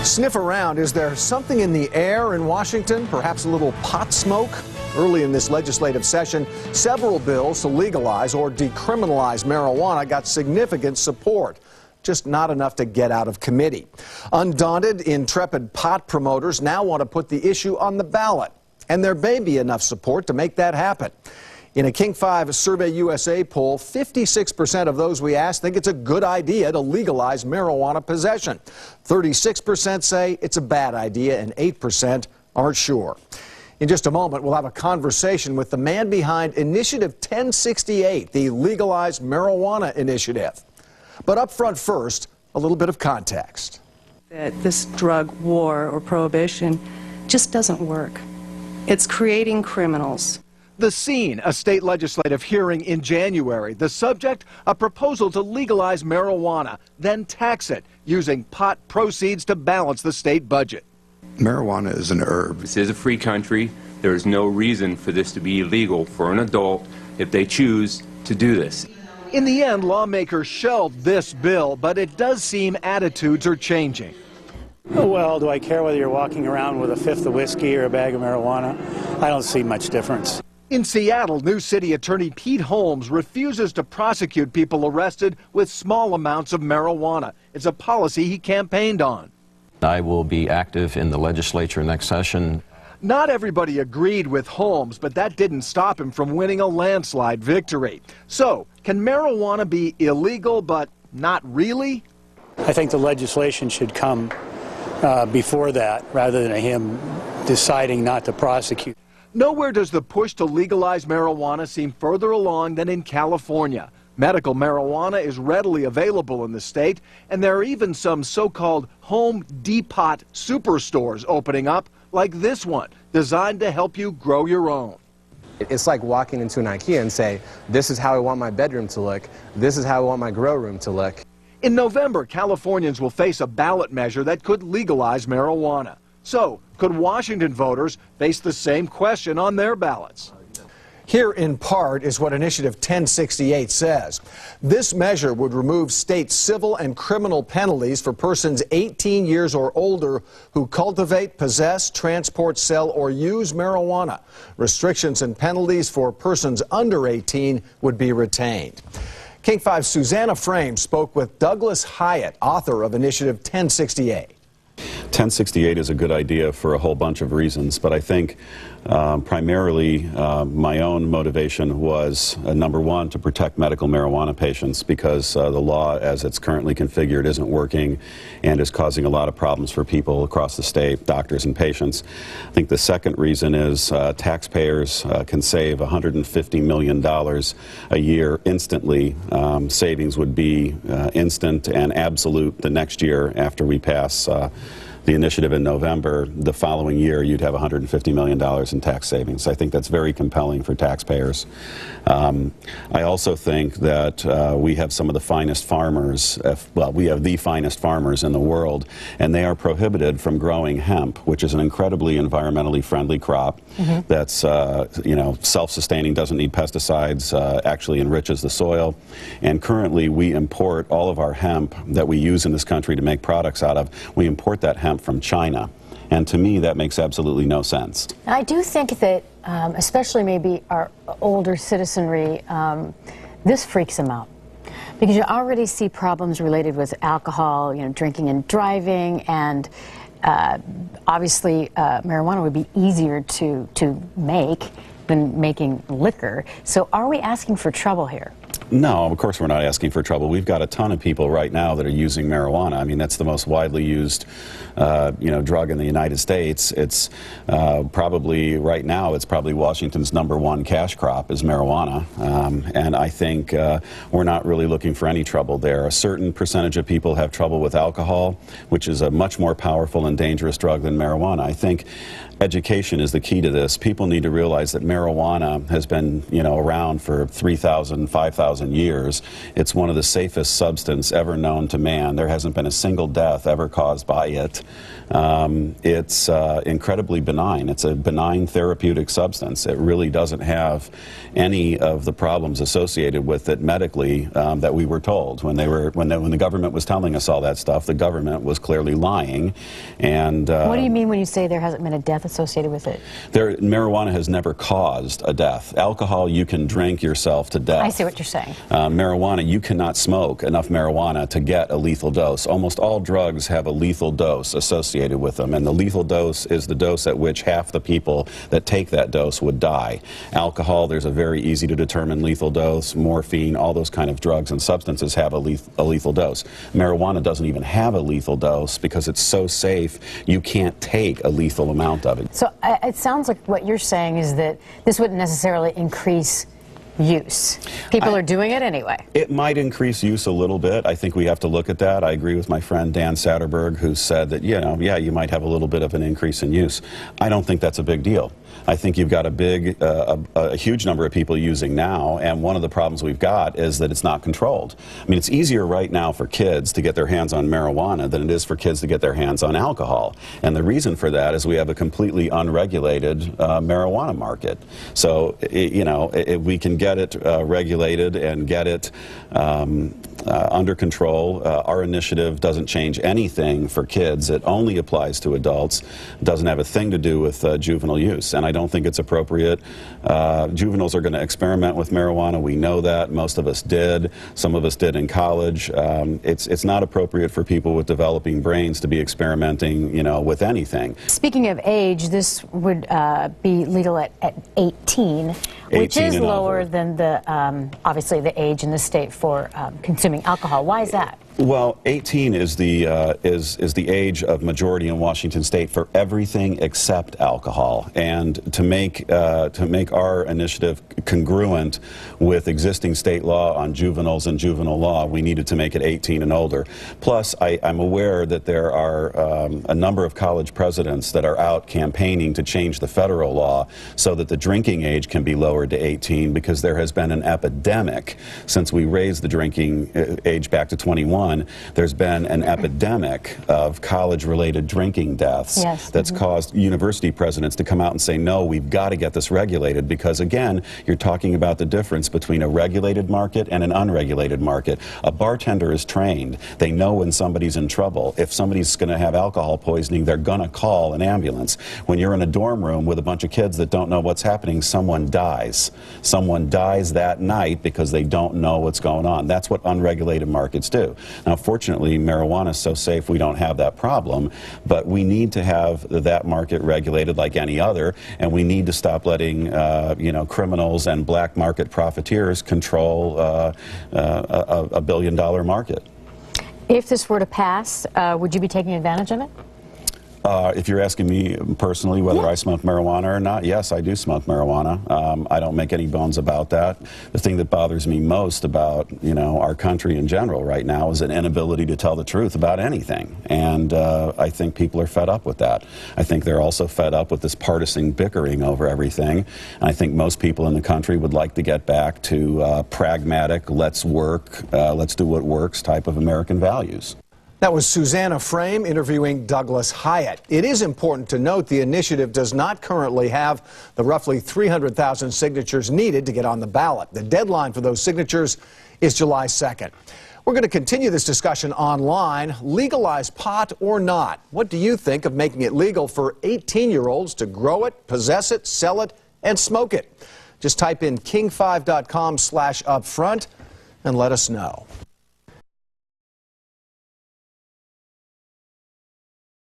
Sniff around. Is there something in the air in Washington? Perhaps a little pot smoke? Early in this legislative session, several bills to legalize or decriminalize marijuana got significant support. Just not enough to get out of committee. Undaunted, intrepid pot promoters now want to put the issue on the ballot. And there may be enough support to make that happen. In a King 5 Survey USA poll, 56% of those we asked think it's a good idea to legalize marijuana possession. 36% say it's a bad idea, and 8% aren't sure. In just a moment, we'll have a conversation with the man behind Initiative 1068, the Legalized Marijuana Initiative. But up front first, a little bit of context. That this drug war or prohibition just doesn't work. It's creating criminals. The scene, a state legislative hearing in January. The subject, a proposal to legalize marijuana, then tax it, using pot proceeds to balance the state budget. Marijuana is an herb. This is a free country. There is no reason for this to be illegal for an adult if they choose to do this. In the end, lawmakers shelved this bill, but it does seem attitudes are changing. Well, do I care whether you're walking around with a fifth of whiskey or a bag of marijuana? I don't see much difference. In Seattle, new city attorney Pete Holmes refuses to prosecute people arrested with small amounts of marijuana. It's a policy he campaigned on. I will be active in the legislature next session. Not everybody agreed with Holmes, but that didn't stop him from winning a landslide victory. So, can marijuana be illegal but not really? I think the legislation should come before that rather than him deciding not to prosecute. Nowhere does the push to legalize marijuana seem further along than in California. Medical marijuana is readily available in the state, and there are even some so-called home depot superstores opening up, like this one, designed to help you grow your own. It's like walking into an IKEA and say, this is how I want my bedroom to look, this is how I want my grow room to look. In November, Californians will face a ballot measure that could legalize marijuana. So, could Washington voters face the same question on their ballots? Here, in part, is what Initiative 1068 says. This measure would remove state civil and criminal penalties for persons 18 years or older who cultivate, possess, transport, sell, or use marijuana. Restrictions and penalties for persons under 18 would be retained. King 5's Susanna Frame spoke with Douglas Hyatt, author of Initiative 1068. 1068 is a good idea for a whole bunch of reasons, but I think primarily my own motivation was, number one, to protect medical marijuana patients, because the law as it's currently configured isn't working and is causing a lot of problems for people across the state, doctors and patients. I think the second reason is taxpayers can save $150 million a year instantly. Savings would be instant and absolute the next year after we pass the initiative in November. The following year, you'd have $150 million in tax savings. I think that's very compelling for taxpayers. I also think that we have some of the finest farmers, well, we have the finest farmers in the world, and they are prohibited from growing hemp, which is an incredibly environmentally friendly crop that's, you know, self-sustaining, doesn't need pesticides, actually enriches the soil. And currently, we import all of our hemp that we use in this country to make products out of, we import that hemp from China. And to me, that makes absolutely no sense. I do think that, especially maybe our older citizenry, this freaks them out. Because you already see problems related with alcohol, you know, drinking and driving, and obviously marijuana would be easier to make than making liquor. So are we asking for trouble here? No, of course we're not asking for trouble. We've got a ton of people right now that are using marijuana. I mean, that's the most widely used, you know, drug in the United States. It's probably, right now, it's probably Washington's #1 cash crop is marijuana. And I think we're not really looking for any trouble there. A certain percentage of people have trouble with alcohol, which is a much more powerful and dangerous drug than marijuana. I think education is the key to this. People need to realize that marijuana has been, you know, around for 3,000, 5,000 2,000 years. It's one of the safest substances ever known to man. There hasn't been a single death ever caused by it. It's incredibly benign. It's a benign therapeutic substance. It really doesn't have any of the problems associated with it medically that we were told. When the government was telling us all that stuff, the government was clearly lying. And what do you mean when you say there hasn't been a death associated with it? Marijuana has never caused a death. Alcohol, you can drink yourself to death. I see what you're saying. Marijuana, you cannot smoke enough marijuana to get a lethal dose. Almost all drugs have a lethal dose associated with them, and the lethal dose is the dose at which half the people that take that dose would die. Alcohol, there's a very easy to determine lethal dose. Morphine, all those kind of drugs and substances have a lethal dose. Marijuana doesn't even have a lethal dose because it's so safe you can't take a lethal amount of it. So it sounds like what you're saying is that this wouldn't necessarily increase use. People are doing it anyway. It might increase use a little bit. I think we have to look at that. I agree with my friend Dan Satterberg, who said that, you know, yeah, you might have a little bit of an increase in use. I don't think that's a big deal. I think you've got a huge number of people using now, and one of the problems we've got is that it's not controlled. I mean, it's easier right now for kids to get their hands on marijuana than it is for kids to get their hands on alcohol. And the reason for that is we have a completely unregulated marijuana market. So, you know, if we can get it regulated and get it under control. Our initiative doesn't change anything for kids. It only applies to adults. It doesn't have a thing to do with juvenile use, and I don't think it's appropriate. Juveniles are going to experiment with marijuana. We know that. Most of us did. Some of us did in college. It's not appropriate for people with developing brains to be experimenting, you know, with anything. Speaking of age, this would be legal at 18, which is lower than the obviously the age in the state for consuming alcohol. Why is that? Well, 18 is the age of majority in Washington State for everything except alcohol, and to make our initiative congruent with existing state law on juveniles and juvenile law, we needed to make it 18 and older. Plus, I'm aware that there are a number of college presidents that are out campaigning to change the federal law so that the drinking age can be lowered to 18, because there has been an epidemic since we raised the drinking age back to 21. There's been an epidemic of college-related drinking deaths that's caused university presidents to come out and say, no, we've got to get this regulated, because, again, you're talking about the difference between a regulated market and an unregulated market. A bartender is trained. They know when somebody's in trouble. If somebody's going to have alcohol poisoning, they're going to call an ambulance. When you're in a dorm room with a bunch of kids that don't know what's happening, someone dies. Someone dies that night because they don't know what's going on. That's what unregulated markets do. Now, fortunately, marijuana is so safe we don't have that problem, but we need to have that market regulated like any other, and we need to stop letting you know, criminals and black market profiteers control a billion-dollar market. If this were to pass, would you be taking advantage of it? If you're asking me personally whether I smoke marijuana or not, yes, I do smoke marijuana. I don't make any bones about that. The thing that bothers me most about, you know, our country in general right now is an inability to tell the truth about anything. And I think people are fed up with that. I think they're also fed up with this partisan bickering over everything. And I think most people in the country would like to get back to pragmatic, let's work, let's do what works type of American values. That was Susanna Frame interviewing Douglas Hyatt. It is important to note the initiative does not currently have the roughly 300,000 signatures needed to get on the ballot. The deadline for those signatures is July 2nd. We're going to continue this discussion online. Legalize pot or not? What do you think of making it legal for 18-year-olds to grow it, possess it, sell it, and smoke it? Just type in king5.com/upfront and let us know.